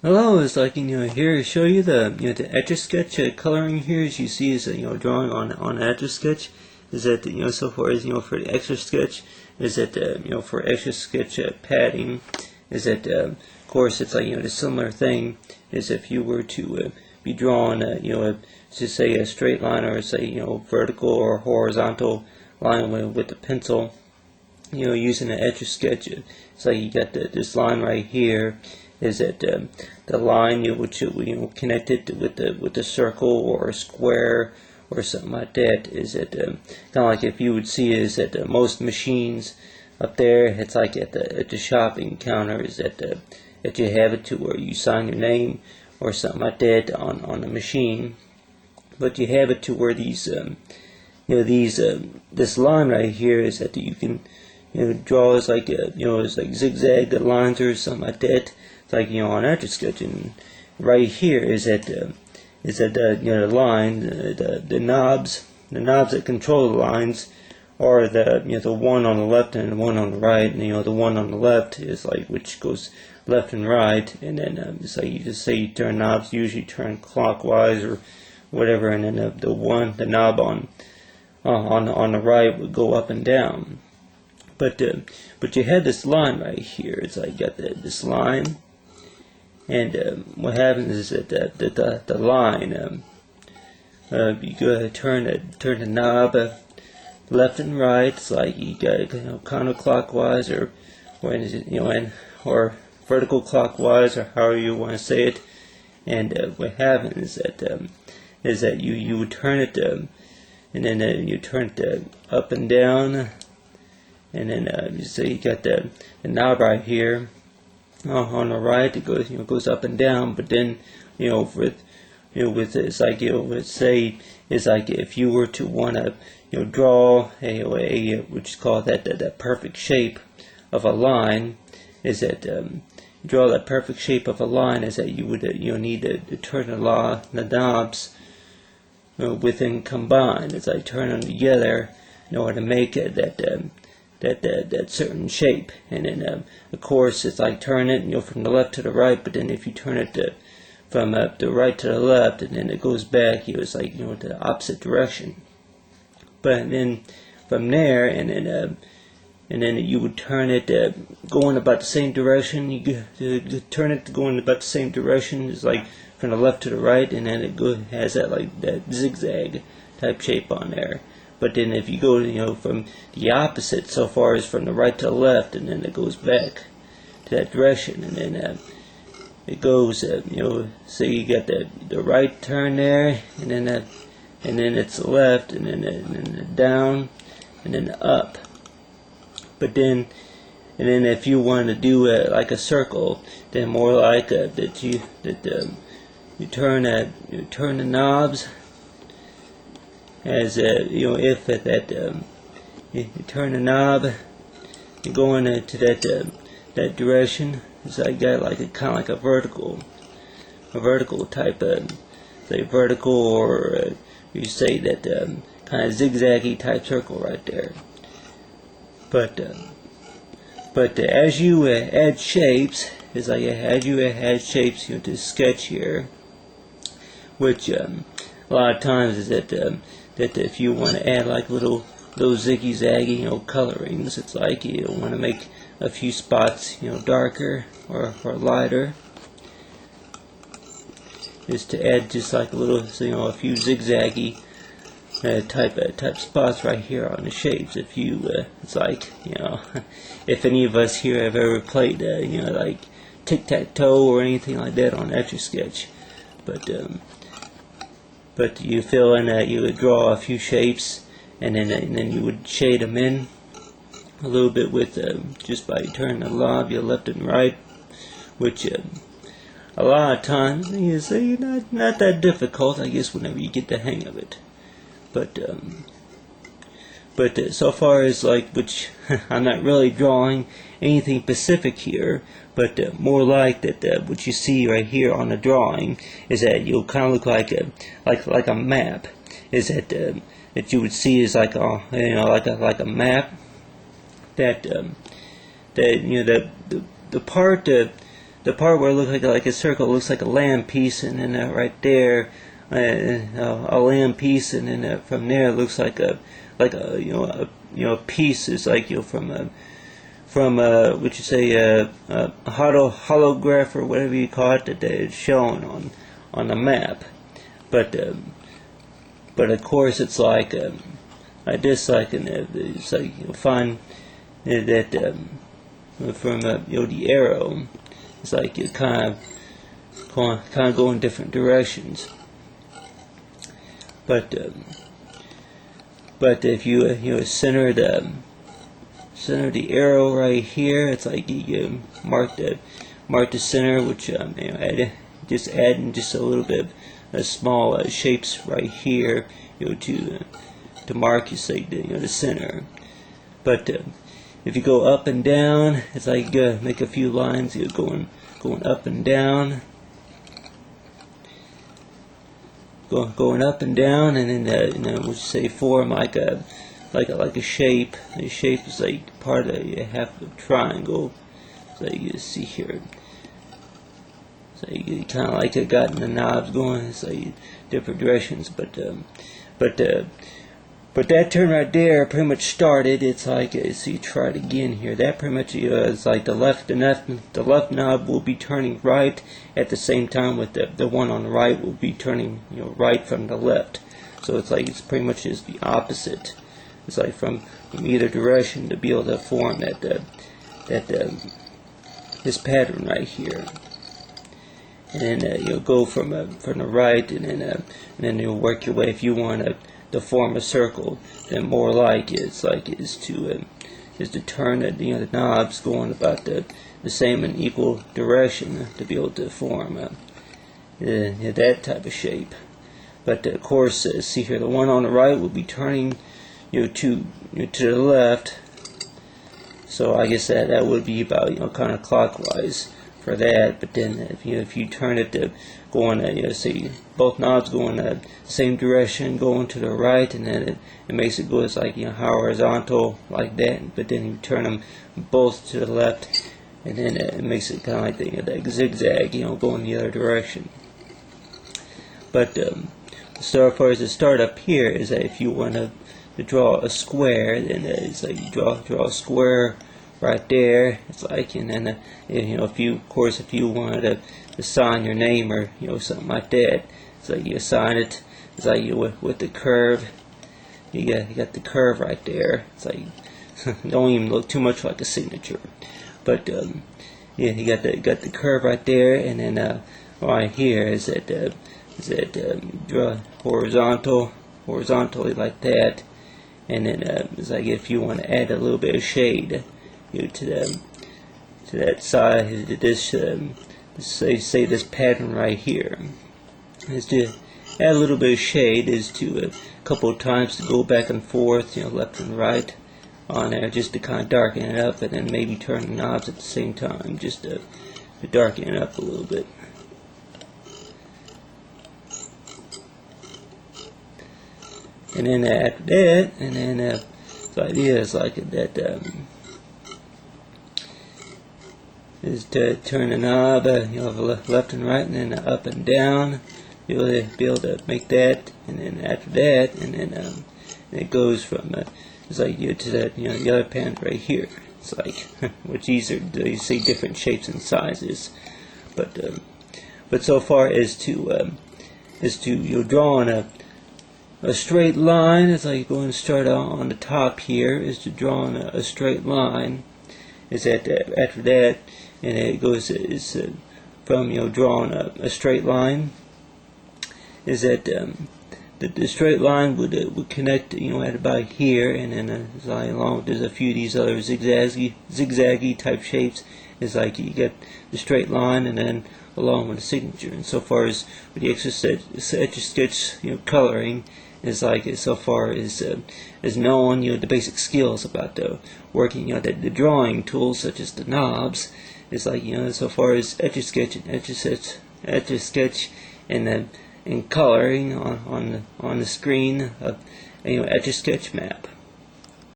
Hello, it's like here to show you the Etch Sketch coloring here. As you see, is drawing on Etch Sketch. Is that so far as for the Etch Sketch, is that for Etch Sketch padding, is that of course it's like the similar thing is if you were to be drawing just say a straight line or say vertical or horizontal line with the pencil, using the Etch Sketch. It's like you got this line right here. Is that the line which connect it with the circle or a square or something like that? Is that kind of like if you would see is that most machines up there, it's like at the shopping counter, is that you have it to where you sign your name or something like that on the machine, but you have it to where these this line right here is that you can draw as like it's like zigzag the lines or something like that. It's like on Etch Sketch, and right here is that the line, the knobs that control the lines are the one on the left and the one on the right, and the one on the left is like which goes left and right, and then it's like you just say you turn knobs, usually turn clockwise or whatever, and then the knob on the right would go up and down. But you had this line right here. It's like you got this line, and what happens is that the line, you go ahead and turn the knob left and right. It's like you got counterclockwise or vertical clockwise, or however you want to say it. And what happens is that you would turn it, and then you turn it up and down. And then you see you got the knob right here on the right. It goes up and down. But then with it's like let's say it's like if you were to want to draw a which is called that perfect shape of a line, is that draw that perfect shape of a line is that you would need to turn the knobs within combined. It's like turn them together in order to make it that certain shape. And then of course it's like turn it from the left to the right, but then if you turn it from the right to the left, and then it goes back, it's like the opposite direction. But then from there, and then you would turn it going about the same direction. You turn it going about the same direction. It's like from the left to the right, and then it has that zigzag type shape on there. But then if you go from the opposite, so far as from the right to the left, and then it goes back to that direction, and then it goes so you got the right turn there, and then it's left, and then down, and then up. But then if you want to do like a circle, then more like you turn the knobs as if you turn the knob, you go into that direction. It's like got like a kind of like a vertical type say vertical, or you say that kind of zigzaggy type circle right there. But as you add shapes, it's like as you add shapes to sketch here, which a lot of times is that if you want to add like little ziggy zaggy colorings, it's like you want to make a few spots darker or lighter, is to add just like a little a few zigzaggy type spots right here on the shapes. If you it's like if any of us here have ever played like tic-tac-toe or anything like that on Etch Sketch, but you fill in that you would draw a few shapes, and then you would shade them in a little bit with just by turning the knob left and right, which a lot of times is not that difficult, I guess, whenever you get the hang of it. But so far as like, which I'm not really drawing anything specific here, but more like that what you see right here on the drawing is that you'll kind of look like a map. Is that you would see is like a like a map that the part the part where it looks like a circle looks like a lamb piece, and then right there, a lamb piece, and then from there it looks like a piece is like from what you say a holograph or whatever you call it that is shown on the map, but of course it's like this, like it's like you'll find that from the arrow, it's like you kind of go in different directions. But if you center the arrow right here, it's like you mark the center, which just adding just a little bit of small shapes right here, to mark, you say, the center. But if you go up and down, it's like make a few lines, going up and down, going up and down, and then we'll say form like a shape. The shape is like part of half of a triangle. So you see here. So you kind of like gotten the knobs going. It's like different directions, but that turn right there pretty much started. It's like, so you try it again here. That pretty much is like the left knob will be turning right at the same time with the one on the right will be turning right from the left. So it's like it's pretty much is the opposite. It's like from either direction to be able to form this pattern right here. And then you'll go from the right, and then you'll work your way. If you want to form a circle, then more like is to turn the knobs going about the same and equal direction to be able to form that type of shape. But of course, see here, the one on the right will be turning to the left. So I guess that would be about kind of clockwise for that. But then if you turn it to going say both knobs going the same direction, going to the right, and then it makes it go as like horizontal like that. But then you turn them both to the left, and then it makes it kind of like that zigzag, going the other direction. But so as far as the start up here is that if you want to draw a square, then it's like you draw a square right there. It's like, and then if you wanted to sign your name or something like that, it's like you assign it. It's like with the curve. You got the curve right there. It's like don't even look too much like a signature, but yeah, you got the curve right there, and then right here is that draw horizontally like that. And then it's like if you want to add a little bit of shade to that side, this say this pattern right here is to add a little bit of shade, is to a couple of times to go back and forth, left and right on there, just to kind of darken it up, and then maybe turn the knobs at the same time, just to darken it up a little bit. And then after that, and then the idea is like that is to turn the knob, left and right, and then up and down. You'll be able to make that, and then after that, and then it goes from it's like to that the other pan right here. It's like which these are you see different shapes and sizes, but so far as to drawing a straight line, it's like going to start on the top here, is to draw a straight line. Is that after that, and it goes from drawing a straight line, is that the straight line would connect at about here, and then along there's a few of these other zigzaggy type shapes. It's like you get the straight line, and then along with the signature. And so far as with the Etch Scetch coloring, is like so far as knowing the basic skills about working the drawing tools such as the knobs. It's like so far as Etch Scetch and coloring on the screen of Etch Scetch map.